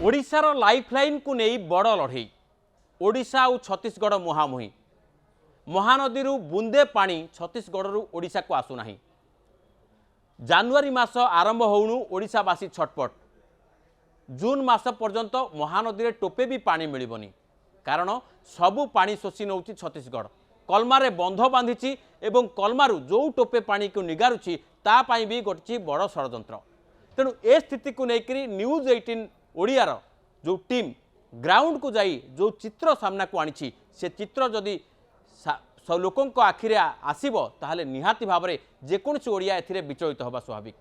ओडिशार लाइफलाइन को नहीं बड़ लड़ई ओडिशा और छत्तीसगढ़ मुहांमुही महानदी बुंदे पानी छत्तीसगढ़ ओडिशा को आसुना। जानुआरी मास आरंभ होउनु ओडिशावासी छटपट। जून मास पर्यंत महानदी टोपे भी पानी मिलबनी कारण सबु पानी शोषी नौ छत्तीसगढ़। कलमारे बंध बांधी एवं कलमारू जो टोपे पानी को निगारुची तापाई भी गोटे बड़ षड्यंत्र। तेणु ए स्थिति को लेकर न्यूज 18 ओडियार जो टीम ग्राउंड को जाई जो चित्र सामना को आनी से चित्र जदि लोकों आखिरे आसीबो ताहले निहाती भाव में जेकोसी ओडिया एथिरे विचलित होगा स्वाभाविक।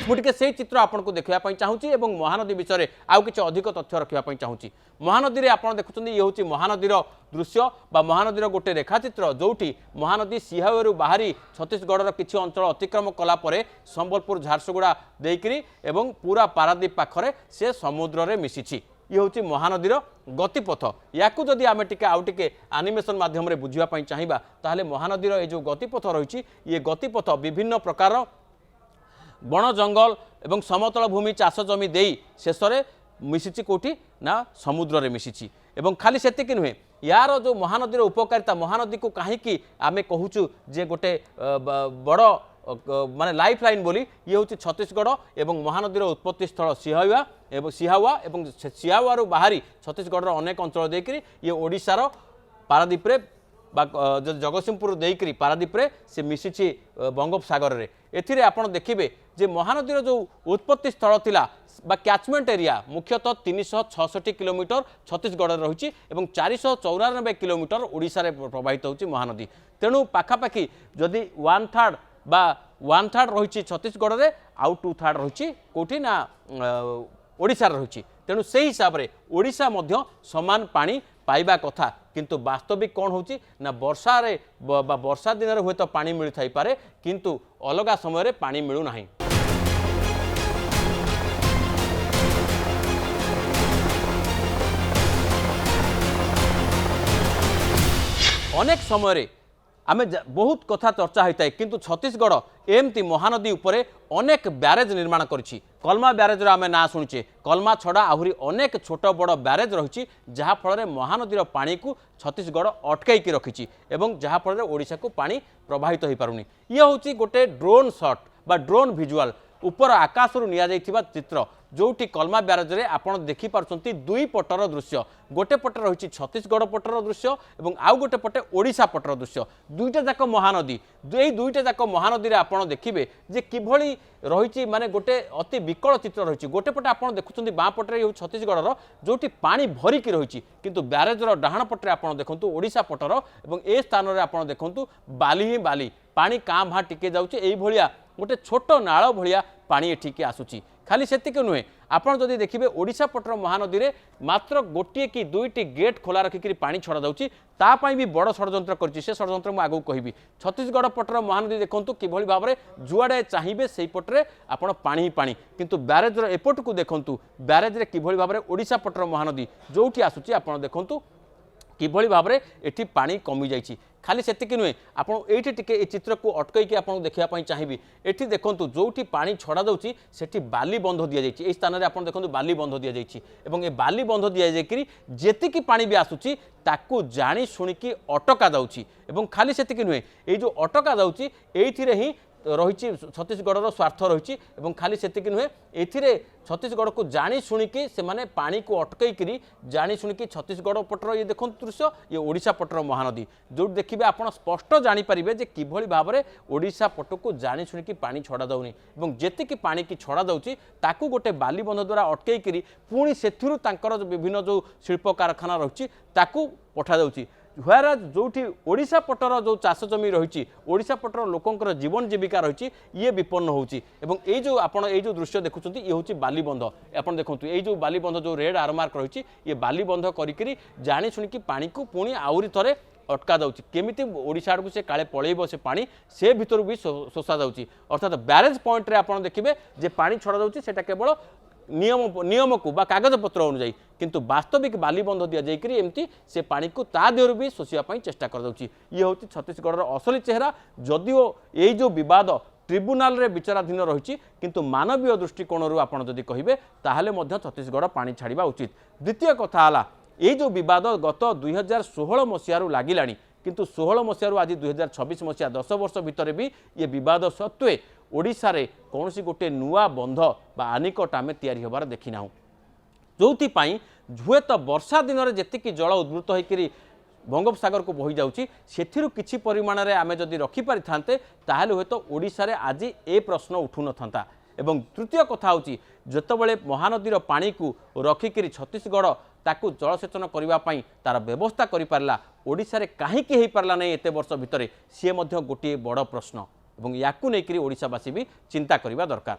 मुझे से चित्र आपन को देखापी चाहूँगी और महानदी विषय आउ कि अधिक तथ्य रखापी चाहूँगी। महानदी आप देखुं ये हूँ महानदीर दृश्य बा महानदीर गोटे रेखाचित्र जोटी महानदी सिहावरू बाहरी छत्तीसगढ़ किसी अंचल अतिक्रम कलापर संबलपुर झारसुगुड़ा देकरी एवं पूरा पारादीप पाखरे से समुद्र में मिशिछि। ये हूँ महानदीर गतिपथ। या जदि आम टे आउ टे आनिमेसन माध्यम बुझापी चाहिए ताहले महानदीर ये जो गतिपथ रही ये गतिपथ विभिन्न प्रकार बण जंगल एवं समतल भूमि चाष जमी दे शेष में मिशिछि कोठी ना समुद्र रे मिशिछि। एवं खाली सेतिक नुहे यार जो महानदीर उपकारिता महानदी को कहीं आमे कहूचु जे गोटे बड़ माने लाइफ लाइन बोली ये हूँ छत्तीसगढ़ एवं महानदीर उत्पत्ति स्थल सिहावा एवं सिहावारू बाहरी छत्तीसगढ़ अनेक अंचल देकरी ये ओडिशार पारादीप रे जगतसिंहपुर देकरी पारादीप रे से मिशिछि बंगोपसागर रे। एथिरे आपण देखिबे जे महानदीर जो उत्पत्ति स्थल थिला बा कैचमेंट एरिया मुख्यतः 366 किलोमीटर छत्तीसगढ़ रही और 494 किलोमीटर ओडिशा रे प्रवाहित होची महानदी। तेणु पाखापाखि जदि 1/3 बा 1/3 रही छत्तीसगढ़ रे आउ 2/3 रही कोठी ना ओडिशा रही। तेणु से हिसाब रे ओडिशा मध्य समान पानी पाइबा कथा किंतु वास्तविक कौन होची ना वर्षा रे वर्षा दिन हुए तो पानी मिल थाई पारे किंतु अलगा समय रे पानी मिलू नाही। अनेक समय रे आमे बहुत कथा चर्चा होता है किंतु छत्तीसगढ़ एमती महानदी उपरे अनेक ब्यारेज निर्माण करिछि। कलमा ब्यारेज आमे ना शुणुचे कलमा छड़ा आहुरी अनेक छोट बड़ ब्यारेज रही जहाँफल महानदीर पानी को छत्तीसगढ़ अटकई रखी एवं जहाँफल ओडिशा को पानी प्रवाहित हो पारुनी। ये हूँ गोटे ड्रोन शॉट बा ड्रोन भिजुआल ऊपर आकाशरू निया जाइथिबा चित्र जोटी कलमा ब्यारेज रे आपण देखि पारछंती दुई पटर दृश्य। गोटे पटे रही छत्तीसगढ़ पटर दृश्य और आउ गोटे पटे ओडिशा पटर दृश्य दुईटा जाक महानदी दुईटा जाक महानदी रे आपण देखिबे जे किभली रही माने गोटे अति विकल चित्र रही। गोटे पटे आपण देखुछंती बाँ पटे ये छत्तीसगढ़ जोटी पानी भरिकी रही किंतु ब्यारेजर डाहाण पटे आपण देखंतु ओडिशा पटर और ए स्थान रे आपण देखंतु बाली ही बाली पानी काँ भाँ टिके जाउची एई भलिया गोटे छोट नाळ भलिया पानी एठिके आसुची। खाली सेतिक नुहे आपड़ जदि देखिए ओडिशा पटर महानदी रे मात्र गोटे कि दुईटी गेट खोला रखिक पानी छड़ा जाउची तापाई भी बड़ षड्यंत्र करछि। से षड्यंत्र मु आगु कहबी। छत्तीसगढ़ पटर महानदी देखंतु किभली भाव में जुआड़े चाहिए से पटरे आपण पानी ही पानी किंतु ब्यारेज एपट को देखंतु ब्यारेज रे किभली भाव में ओडिशा पटर महानदी जोठी आसुची आपण देखंतु किभली भाव में एठी पानी कमी जाइछि। खाली सेतिक नुहे आपड़ ये टे चित्र को अटकई आपको देखापी चाहिए। एठी देखंतु जोठी पानी छड़ा जाउची सेठी बाली बंध दि जाइछि। ए स्थान रे आपण देखंतु बाली बंध दि जाइछि एवं ए बाली बंध दि जाइकरी जेतिकी पानी भी आसुची ताकू जानी शुणिकी अटका जाउची एवं खाली सेतिक नुहे ए जो अटका जाउची एथिरे ही रही छत्तीसगढ़ स्वार्थ रही और खाली सेतिक नुहे एथिरे छत्तीसगढ़ को जानी शुणिकी से माने पानी को अटकई जानी शुणिकी छत्तीसगढ़ पटर ये देखो दृश्य ये ओडिशा पटर महानदी जो देखिए आप स्पष्ट जानीपारे जे किभली भाव में ओडिशा पट को जानी शुणिकी पानी छड़ा जाऊनी और जेतिकी पानी की छड़ा जाउची ताकू गोटे बाली बंध द्वारा अटकई पुणी सेथिरु तांकर विभिन्न जो शिल्प कारखाना रही ताकू पठा जाउची। व्हेराज जोठी ओडिशा पटर जो चाष जमी रही ओडिशा पटर लोकंकर जीवन जीविका रही ये विपन्न होची एवं ये जो आपण ये जो दृश्य देखुं ये हूँ बाली बंध आप देखो ये जो बाली बंध जो रेड आरमार्क रही ये बाली बंध करी जानी शुणिकी पानी को पुणी आउरी थरे अटका जाउची केमिति ओडिशा आड़ू से काले पलैब से पानी से भितर भी शोषा जाउची। अर्थात ब्यारेज पॉइंट रे आपण देखिबे जे पानी छड़ा जाउची सेटा केवल नियम को बा कागजपत्र अनुजाई किंतु वास्तविक बालीबंध दि जाकरी एमती से पानी को ता देहर भी शोषा चेष्टा कर ये हूँ छत्तीसगढ़ असली चेहरा जदिओ ये जो विवाद ट्रिब्यूनाल रे विचाराधीन रही किंतु मानवीय दृष्टिकोण आपड़ जदि कहे ताहले छत्तीसगढ़ पानी छाड़ा उचित। द्वितीय कथा है ये जो विवाद गत 2016 मसीह लगिला किंतु 16 मसीह आज 2026 मसीहा 10 वर्ष भितर भी ये विवाद सत्वे ओडिशा रे कौन सी गोटे नुआ बंध बा आनिकट आम तैयारी होबार देखिना जो हुए तो वर्षा दिन में जी जल उद्भूत होकर बंगोपसागर को बही जाऊँगी से परिमाण में आम जदि रखिपारि ताहले हुए तो ओडिशा रे आज ए प्रश्न उठू न था। एवं तृतीय कथा हूँ जितेबाला महानदीर पानी को रखिक छत्तीसगढ़ ताकू जलसेचन करने तार व्यवस्था करिपारला ओडिशा रे काहेकि हो पारला नहीं एते वर्ष भितर सी गोटे बड़ प्रश्न और या ओडिशावासी भी चिंता करने दरकार।